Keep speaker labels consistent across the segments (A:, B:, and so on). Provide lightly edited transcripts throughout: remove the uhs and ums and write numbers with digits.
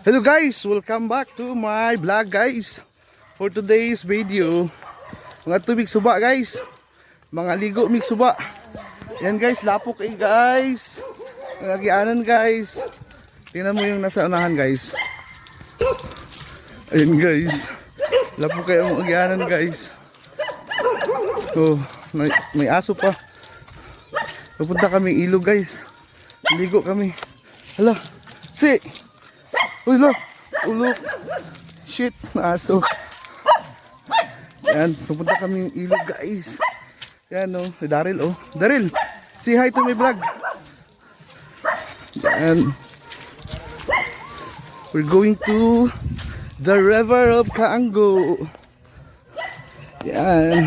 A: Hello guys, welcome back to my vlog guys. For today's video, mga tubig suba guys, mga ligo mig suba. Yan guys, lapok guys, mga agianan guys. Tingnan mo yung nasa unahan guys. Ayan guys, lapok kayo mga agianan guys. Oh, may aso pa. Pupunta kami ilog guys, ligo kami. Hala, si ulo, shit, aso. Yan, pupunta kami ilog guys. Yan oh, Daryl oh. Daryl, say hi to my vlog. Yan. We're going to the river of Kaango. Yan.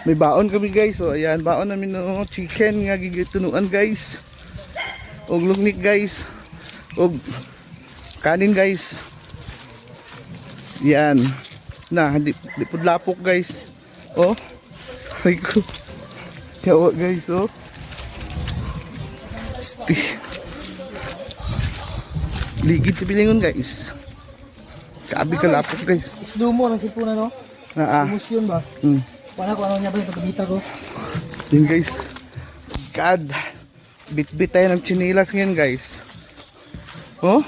A: May baon kami guys. So ayan, baon namin no chicken nga gigitunuan guys. Og lugnik guys. Og kanin guys. Yan. Na, di pudlapok guys. Oh. Ay ko. Yawa guys oh. Ligid sa bilingon guys. Kaabi ka lapok guys.
B: Slow mo ng sipunan no? Emotion ba? Paano ko ano niya ba yung pagkabita ko?
A: Yun guys. God. Bit-bit tayo ng chinilas ngayon guys. Oh.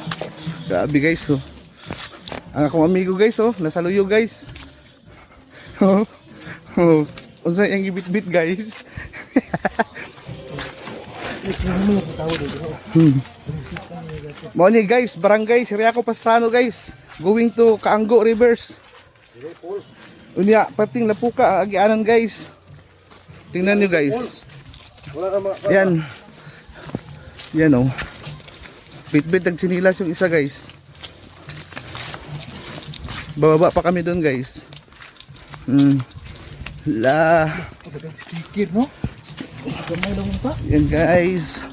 A: Grabe guys oh. Ang akong amigo guys oh. Nasa luyo guys. Oh. Oh. Unsa yung ibit-bit guys. Mo ni guys. Barangay Siriaco Pastrano guys. Going to Kaango Rivers. Unya, pating lapuka ang agianan guys. Tingnan nyo guys. Yan. Yan oh. Bit-bit ang sinilas yung isa guys. Bababa pa kami doon guys. La.
B: Speaker no? Gamay lang pa.
A: Yan guys.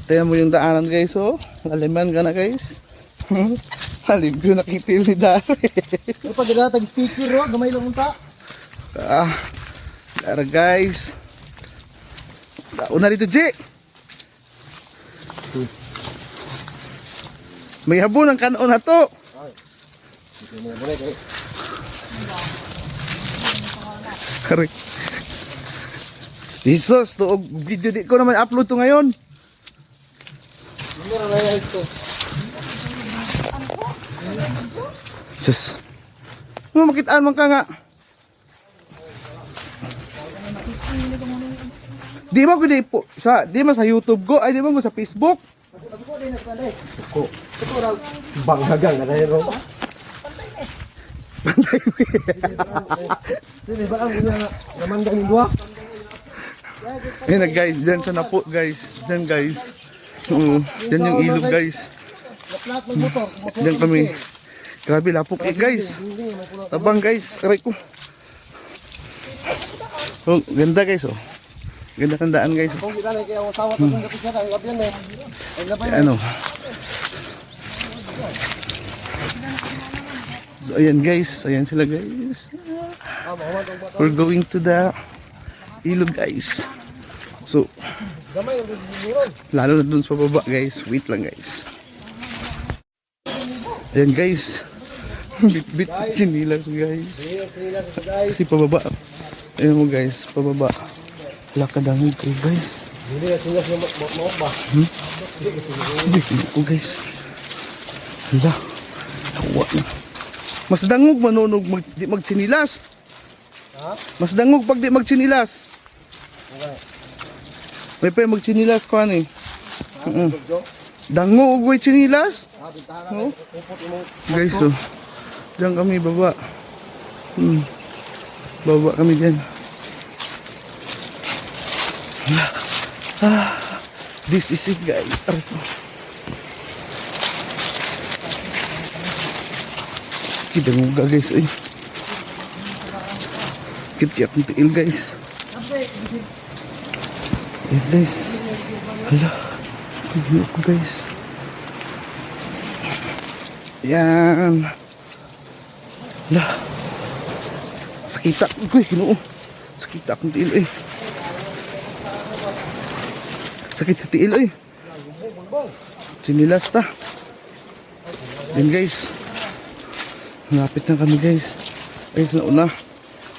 A: Tayo mo yung daanan guys oh. Aliman ka na guys. Halim ko nakitil ni Dari.
B: Ano pa dila tag speaker ro, gamay lang unta.
A: Tara guys. Una dito G. May habon ang kanon na to. Correct. Jesus, to video di ko naman upload to ngayon. Sus. Ano makitaan man ka nga? Di ba ko di po sa sa YouTube ko ay di ba ko sa Facebook?
B: Banghagang na ro.
A: Pantay mo.
B: Dili ba ang namandang ni duwa?
A: Ayun guys, dyan sa napo guys. Dyan guys. Dyan yung ilog guys.
B: Laplat ng motor.
A: Dyan kami. Grabe lapok guys. Tabang guys. Aray ko. Oh, ganda guys oh. Ganda tandaan guys.
B: Kung kita na kaya asawa to ng kapit na gabian eh. Ay labay.
A: Ano? So ayan guys, ayan sila guys. We're going to the ilog guys. So lalo na dun sa baba guys. Wait lang guys. Ayan guys. Bit-bit chinilas guys. Kasi pababa. Ayan mo guys, pababa. Lakadangog kayo guys.
B: Hindi na silas mo ba?
A: Hindi ko guys. Hala. Hawa na. Mas dangog manunog di magsinilas.
B: Ha?
A: Mas dangog pag di magsinilas.
B: Okay.
A: May pa magsinilas ko ano eh. Dangog way sinilas. Oh. Guys oh. Diyan kami baba. Baba kami diyan. This is it guys. Kita muga guys eh. Kit-kit ang tiil guys. Ayan guys. Hala. Tignan ko guys. Ayan. Hala. Sakita. Uy, ginoo. Sakita akong tiil eh. Sakit sa tiil eh. Sinilas ta. Yan guys. Malapit na kami guys. Ayun sa una.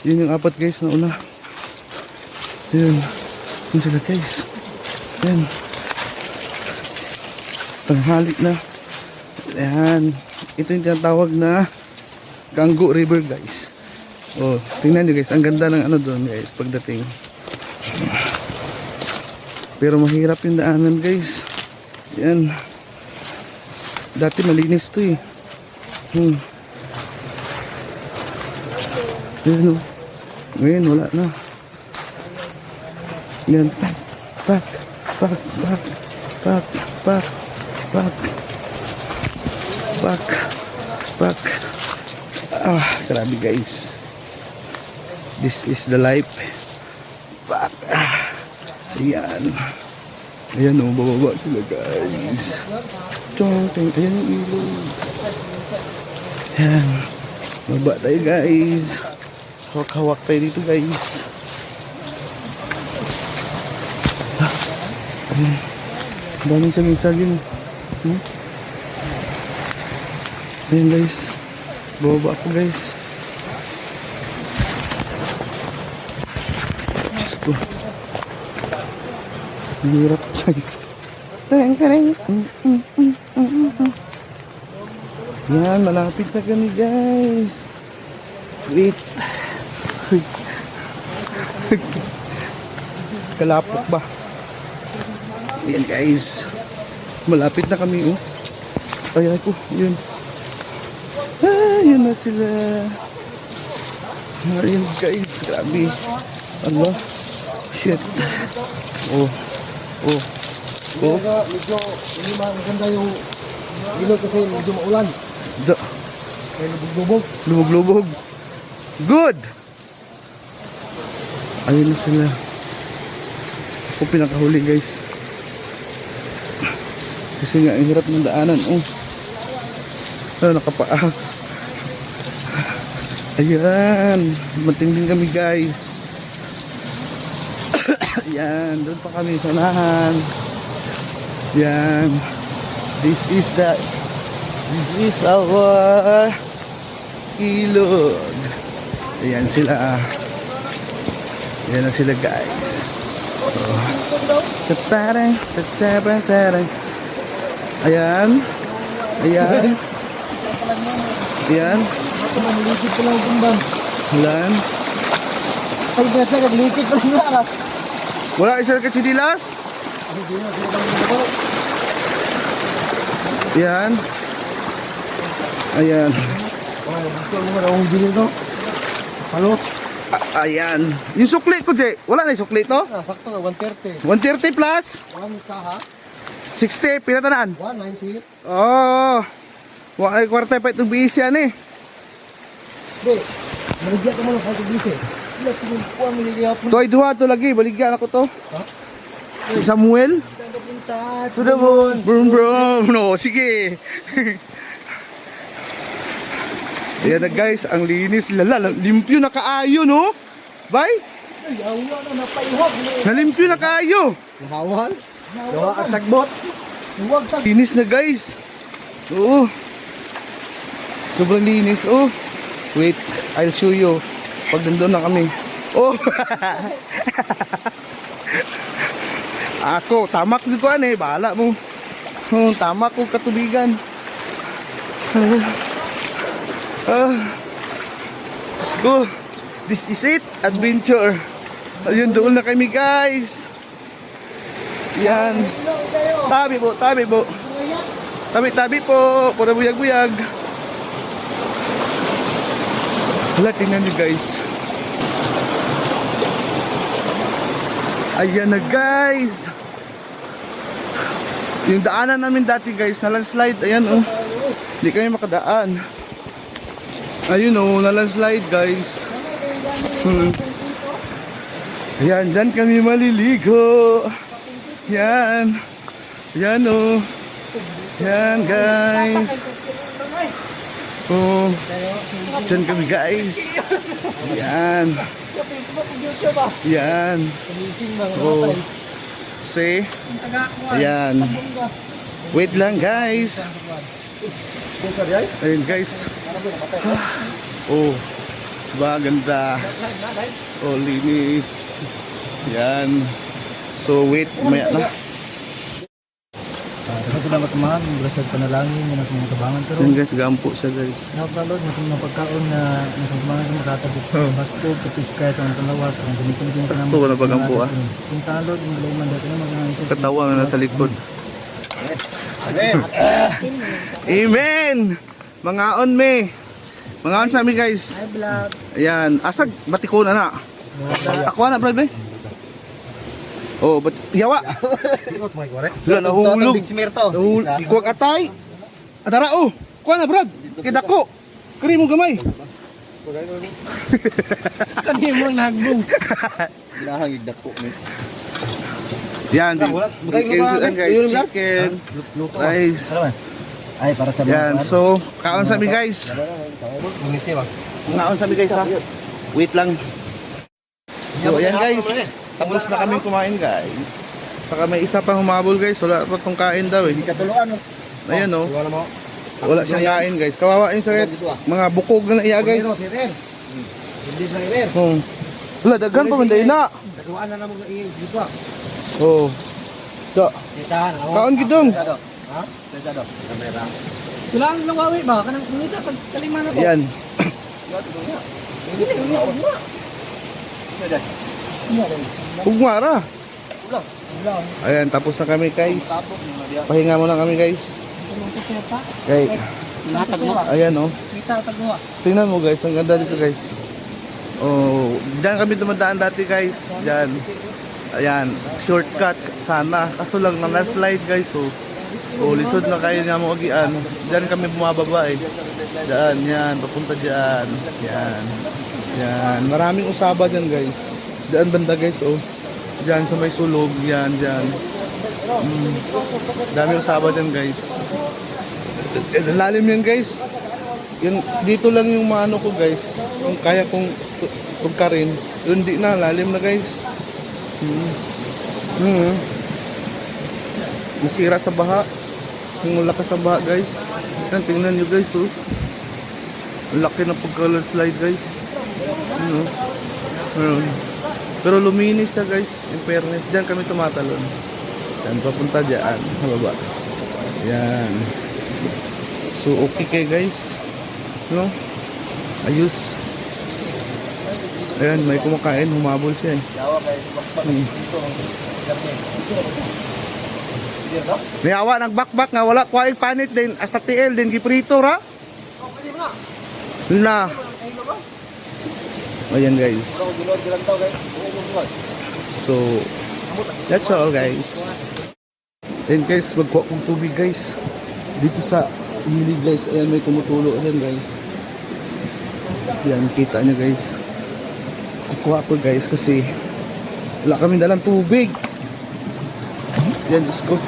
A: Yun yung apat guys na una. Yun. Yun sila guys. Yan. Tanghali na. Yan. Ito yung tinatawag na Ganggo River guys. Oh, tingnan nyo guys. Ang ganda ng ano doon guys pagdating. Pero mahirap yung daanan guys. Yan. Dati malinis to eh. Yan o. Ngayon wala na. Yan. Pak. Ah, grabe guys. This is the life. Pak. Ayan. Ayan o, bababa sila guys. Ayan yung ilog. Ayan. Baba tayo guys. Hawak-hawak tayo dito guys. Daming saging-saging. Ayan guys. Bababa ako guys. Let's go. Hirap guys. Yan, malapit na kami guys. Wait. Kalapok ba? Yan guys. Malapit na kami oh. Ayan ko, yun. Yun na sila. Ayun guys, grabe. Ano? Shit. Oh.
B: Medyo hindi maganda yung ilog kasi medyo maulan. Kaya lubog-lubog.
A: Lubog-lubog. Good! Ayun na sila. Ako pinakahuli guys. Kasi nga ang hirap ng daanan. Oh. Ano, nakapaa. Ayan. Matinding kami guys. Ayan. Doon pa kami sanahan. Yan. This is our ilog. Ayan sila. Ayan na sila guys. Tatarang. Ayan. Ayan. Ayan.
B: Maligid pa lang yung bang.
A: Ayan.
B: Ay, gata, naglikid pa lang yung
A: Wala isa ka sidilas? Ayan. Ayan.
B: Gusto mo na akong bilhin no? Halo?
A: Ayan. Yung sukli ko, Jay. Wala na yung sukli to?
B: Sakto na, 130.
A: 130 plus?
B: 1 kaha?
A: 60. Pinatanan?
B: 190.
A: Oo. Wala yung kwarta pa itong BC yan eh.
B: Be, maligyan ka mo ng kwarta bisi. Wala, sinumpuan mo liligyan po.
A: To ay duha to lagi. Baligyan ako to.
B: Ha?
A: Samuel?
B: To the moon.
A: Brum brum. No, sige. Ayan na guys, ang linis lala. Limpyo na kaayo, no? Bay?
B: Ay, awa na, napaiwag.
A: Nalimpyo na kaayo.
B: Nahawan? Gawa at sagbot. Huwag sa...
A: Linis na guys. Oo. Sobrang linis. Oh. Wait, I'll show you. Pag nandun na kami. Oh. Ako, tamak dito eh. Bahala mo. Oh, tamak ko katubigan. Let's go. This is it. Adventure. Ayun, doon na kami guys. Yan. Tabi po, tabi po. Tabi-tabi po. Pura buyag-buyag. Hala, tingnan nyo guys. Ayan na guys. Yung daanan namin dati guys, nalandslide. Ayan oh. Hindi kami makadaan. Ayun oh, nalandslide guys. Ayan, dyan kami maliligo. Yan. Yan oh. Yan guys. Oh. Dyan kami guys. Yan. Yan. Oh. Jose. Ayan. Wait lang guys. Ayun guys. Oh. Diba ganda. Oh linis. Yan. So wait. Maya na.
B: Salamat teman, berasal panalangin na sa mga tabangan pero
A: Yan guys. Gampo siya guys.
B: nakalod na mga pagkaon na nasa tabangan sa makatapos. Basko, patis kaya sa mga lawas, ang gamitin ka
A: Ito na pagampo ah.
B: Kung talod, yung luman dito na mga
A: Katawa na nasa likod. Amen! Mga on me. Mga on sa amin guys.
B: Hi vlog.
A: Ayan. Asag batiko na na. Ako na brad be. Oh, but yawa.
B: Ikot mo ikware.
A: Wala nahulog.
B: Big Smirto.
A: Ikuwag atay. Atara oh. Kuha na brad. Kidako. Kari mo gamay.
B: Kani mo nagbong.
C: Hinahangig dako ni.
A: Yan. Chicken guys. Chicken. Rice.
B: Ay para sa
A: Yan. So, kaon sa amin guys.
B: Mungisi ba?
A: Kaon sa amin guys ha. Wait lang. So, ayan guys. Tapos na kami kumain guys. Saka may isa pang humabol guys. Wala pa itong kain daw eh.
B: Katuluan.
A: Ayan oh.
B: Wala mo.
A: Wala siyang kain guys. Kawawa yung sakit. Mga bukog na iya guys.
B: Hindi na iler.
A: Wala, daghan pa man dahil na.
B: Katuluan na mo dito.
A: Oh. So,
B: Ditahan.
A: kaon gidong.
B: Ha? Pesado. Kamera. Tulang langawi ba? Kanang kumita pag kalima na ko.
A: Ayan. Ugmara. Ayan, tapos na kami guys. Pahinga muna kami guys. Okay. Ayan oh.
B: Kita tagwa.
A: Tingnan mo guys, ang ganda dito guys. Oh, diyan kami dumadaan dati guys. Diyan. Ayan, shortcut sana. Kaso lang na slide guys oh. Oh, lisod na kayo nga mo agian. Diyan kami bumababa eh. Diyan, yan, papunta diyan. Yan. Yan, maraming usaba diyan guys. Diyan banda guys oh. Diyan sa may sulog, yan, diyan. Dami usaba diyan guys. Lalim yan guys. Yung dito lang yung maano ko guys. Yung kaya kong tugkarin. Yun di na, lalim na guys. Nasira sa baha. Yung lakas sa baha guys. Yan, tingnan nyo guys oh. Ang laki ng pagka-slide guys. Pero luminis siya guys. In fairness, diyan kami tumatalon. Yan, papunta dyan sa baba. Yan. So okay kay guys. No? Ayos. Ayan, may kumakain, humabol siya eh. May awa nagbakbak nga wala kuhaing panit din asa TL din giprito ra. Na. Ayan guys. So that's all guys. Then guys, magkuha kong tubig guys. Dito sa hili guys, ayan may tumutulo ayan guys. Yan, kita nyo guys. Kukuha ko guys kasi wala kami dalang tubig. Yan, Diyos ko.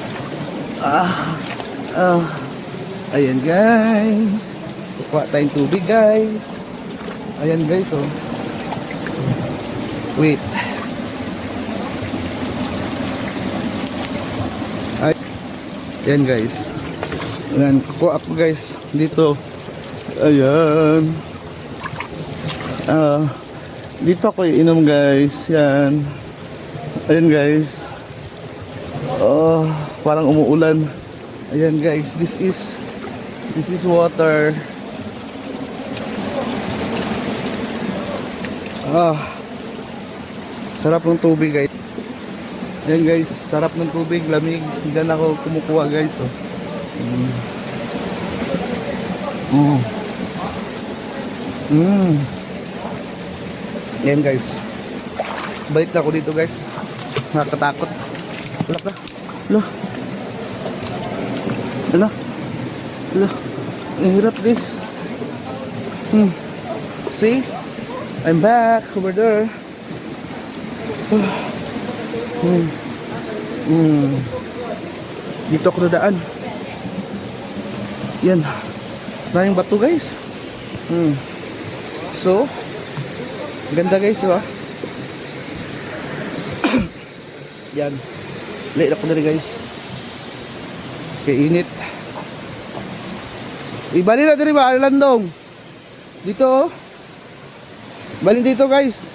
A: Ayan guys. Kukuha tayong tubig guys. Ayan guys oh. Wait. Ayan guys. Ayan, kukuha ako guys dito. Ayan. Dito ako iinom guys. Yan. Ayan guys. Oh, parang umuulan. Ayan guys, this is water. Sarap ng tubig guys. Ayan guys, sarap ng tubig, lamig. Diyan ako kumukuha guys. Ayan guys. Balik na ako dito guys. Nakakatakot. Wala ka. Wala. Wala. Wala. Ang hirap guys. See? I'm back over there. Dito ako nadaan. Yan. Maraming bato guys. So, ganda guys, diba? Yan. Late ako na rin guys. Kaya init. Ibali na diri ba, Landong? Dito oh. Bali dito guys.